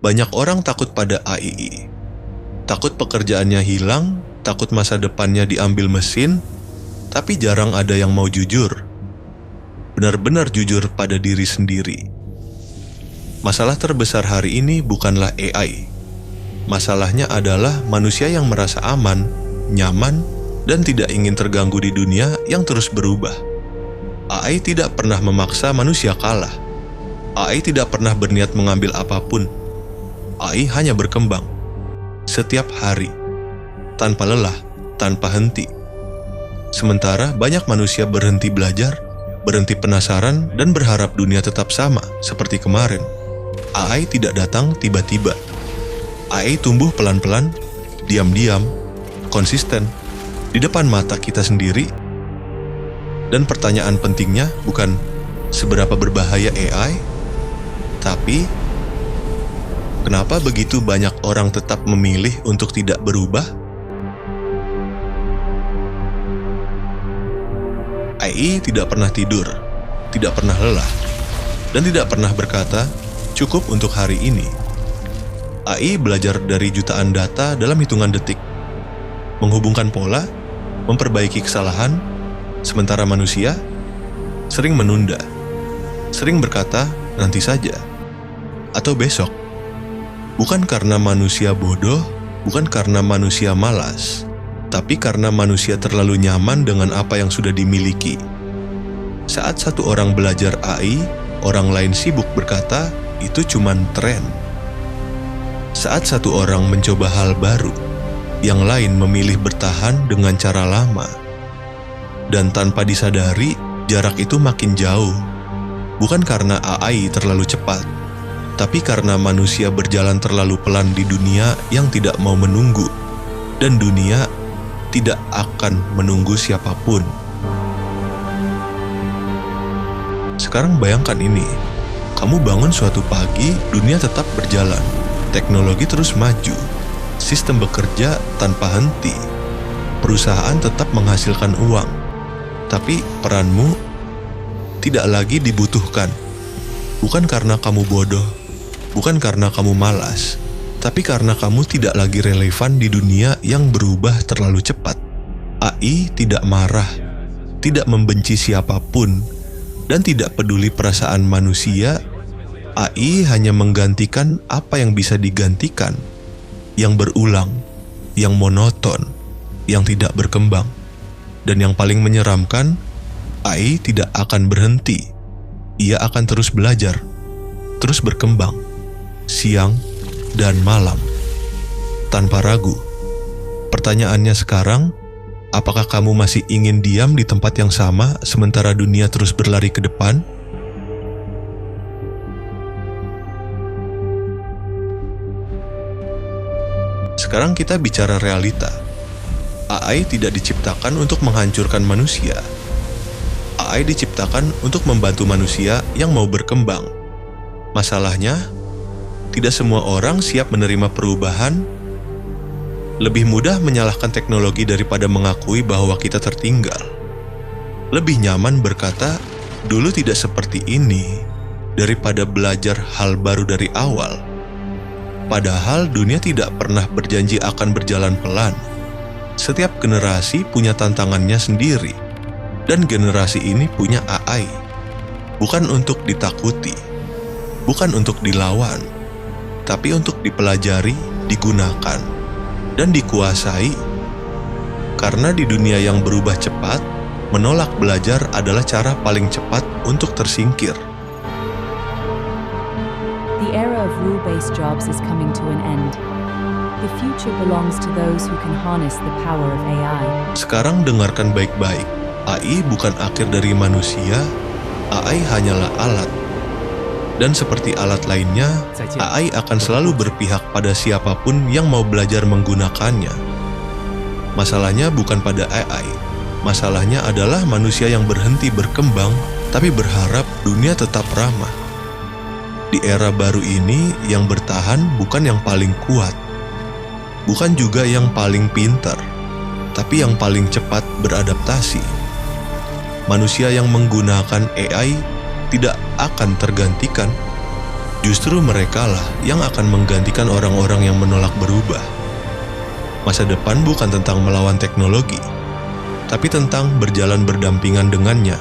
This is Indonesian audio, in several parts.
Banyak orang takut pada AI. Takut pekerjaannya hilang, takut masa depannya diambil mesin, tapi jarang ada yang mau jujur. Benar-benar jujur pada diri sendiri. Masalah terbesar hari ini bukanlah AI. Masalahnya adalah manusia yang merasa aman, nyaman, dan tidak ingin terganggu di dunia yang terus berubah. AI tidak pernah memaksa manusia kalah. AI tidak pernah berniat mengambil apapun. AI hanya berkembang setiap hari, tanpa lelah, tanpa henti. Sementara banyak manusia berhenti belajar, berhenti penasaran, dan berharap dunia tetap sama seperti kemarin. AI tidak datang tiba-tiba. AI tumbuh pelan-pelan, diam-diam, konsisten, di depan mata kita sendiri. Dan pertanyaan pentingnya bukan seberapa berbahaya AI, tapi kenapa begitu banyak orang tetap memilih untuk tidak berubah? AI tidak pernah tidur, tidak pernah lelah, dan tidak pernah berkata, cukup untuk hari ini. AI belajar dari jutaan data dalam hitungan detik, menghubungkan pola, memperbaiki kesalahan, sementara manusia sering menunda, sering berkata, nanti saja, atau besok. Bukan karena manusia bodoh, bukan karena manusia malas, tapi karena manusia terlalu nyaman dengan apa yang sudah dimiliki. Saat satu orang belajar AI, orang lain sibuk berkata, itu cuman tren. Saat satu orang mencoba hal baru, yang lain memilih bertahan dengan cara lama. Dan tanpa disadari, jarak itu makin jauh. Bukan karena AI terlalu cepat, tapi karena manusia berjalan terlalu pelan di dunia yang tidak mau menunggu, dan dunia tidak akan menunggu siapapun. Sekarang bayangkan ini, kamu bangun suatu pagi, dunia tetap berjalan, teknologi terus maju, sistem bekerja tanpa henti, perusahaan tetap menghasilkan uang, tapi peranmu tidak lagi dibutuhkan. Bukan karena kamu bodoh, bukan karena kamu malas, tapi karena kamu tidak lagi relevan di dunia yang berubah terlalu cepat. AI tidak marah, tidak membenci siapapun, dan tidak peduli perasaan manusia. AI hanya menggantikan apa yang bisa digantikan, yang berulang, yang monoton, yang tidak berkembang. Dan yang paling menyeramkan, AI tidak akan berhenti. Ia akan terus belajar, terus berkembang, siang dan malam, tanpa ragu. Pertanyaannya sekarang, apakah kamu masih ingin diam di tempat yang sama sementara dunia terus berlari ke depan? Sekarang kita bicara realita. AI tidak diciptakan untuk menghancurkan manusia. AI diciptakan untuk membantu manusia yang mau berkembang. Masalahnya, tidak semua orang siap menerima perubahan. Lebih mudah menyalahkan teknologi daripada mengakui bahwa kita tertinggal. Lebih nyaman berkata, dulu tidak seperti ini, daripada belajar hal baru dari awal. Padahal dunia tidak pernah berjanji akan berjalan pelan. Setiap generasi punya tantangannya sendiri, dan generasi ini punya AI. Bukan untuk ditakuti, bukan untuk dilawan, tapi untuk dipelajari, digunakan, dan dikuasai. Karena di dunia yang berubah cepat, menolak belajar adalah cara paling cepat untuk tersingkir. The era of rule-based jobs is coming to an end. The future belongs to those who can harness the power of AI. Sekarang dengarkan baik-baik. AI bukan akhir dari manusia, AI hanyalah alat. Dan seperti alat lainnya, AI akan selalu berpihak pada siapapun yang mau belajar menggunakannya. Masalahnya bukan pada AI. Masalahnya adalah manusia yang berhenti berkembang, tapi berharap dunia tetap ramah. Di era baru ini, yang bertahan bukan yang paling kuat, bukan juga yang paling pintar, tapi yang paling cepat beradaptasi. Manusia yang menggunakan AI tidak akan tergantikan. Justru merekalah yang akan menggantikan orang-orang yang menolak berubah. Masa depan bukan tentang melawan teknologi, tapi tentang berjalan berdampingan dengannya.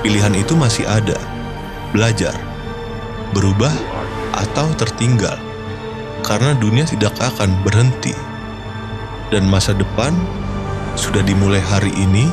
Pilihan itu masih ada, belajar, berubah, atau tertinggal, karena dunia tidak akan berhenti. Dan masa depan sudah dimulai hari ini